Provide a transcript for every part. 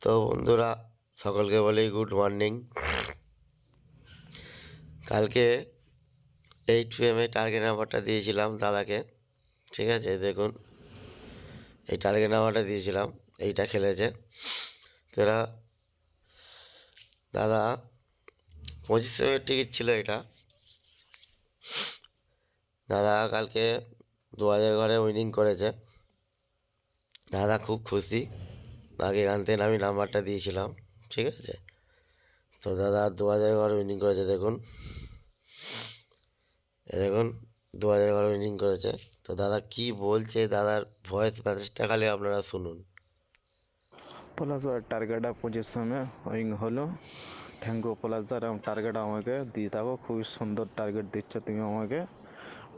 তো বন্ধুরা সকলকে বলি গুড মর্নিং। কালকে 8 PM টার্গেট নাম্বারটা দিয়েছিলাম দাদাকে, ঠিক আছে? দেখুন এই টার্গেট নাম্বারটা দিয়েছিলাম, এইটা খেলেছে। তো এরা দাদা 25 PM টিকিট ছিল এটা। দাদা কালকে 2000 ঘরে উইনিং করেছে। দাদা খুব খুশি, আগে এখান থেকে আমি নাম্বারটা দিয়েছিলাম, ঠিক আছে? তো দাদা 2000 ঘর উইনিং করেছে। দেখুন দেখুন 2000 ঘর উইনিং করেছে। তো দাদা কি বলছে, দাদার ভয়েস মেসেজটা খালি আপনারা শুনুন। প্লাস টার্গেট 25 সময় উইং হলো। থ্যাংক ইউ প্লাস দা, এরকম টার্গেট আমাকে দিয়ে থাকো, খুবই সুন্দর টার্গেট দিচ্ছ তুমি আমাকে।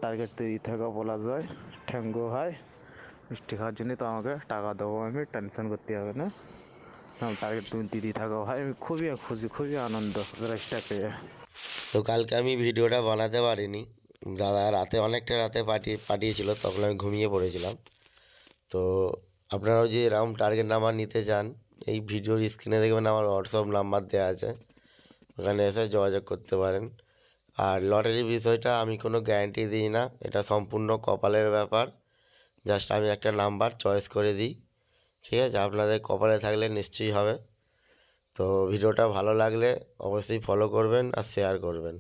টার্গেট দিয়ে থাকো প্লাস ভাই, থ্যাংক ইউ ভাই। মিষ্টি খাওয়ার জন্য তো আমাকে টাকা দেবো, আমি টেনশন করতে হবে না। টার্গেট তুমি দিয়ে থাকো ভাই, আমি খুবই খুশি, খুবই আনন্দ রেসটা পেয়ে। তো কালকে আমি ভিডিওটা বানাতে পারিনি, দাদা রাতে অনেকটা রাতে পাঠিয়েছিল, তখন আমি ঘুমিয়ে পড়েছিলাম। তো আপনারাও যে এরকম টার্গেট নাম্বার নিতে চান, এই ভিডিওর স্ক্রিনে দেখবেন আমার হোয়াটসঅ্যাপ নাম্বার দেওয়া আছে, ওখানে এসে যোগাযোগ করতে পারেন। আর লটারির বিষয়টা আমি কোনো গ্যারান্টি দিই না, এটা সম্পূর্ণ কপালের ব্যাপার। জাস্ট আমি একটা নাম্বার চয়েস করে দিই, ঠিক আছে? আপনাদের কপালে থাকলে নিশ্চয়ই হবে। তো ভিডিওটা ভালো লাগলে অবশ্যই ফলো করবেন আর শেয়ার করবেন।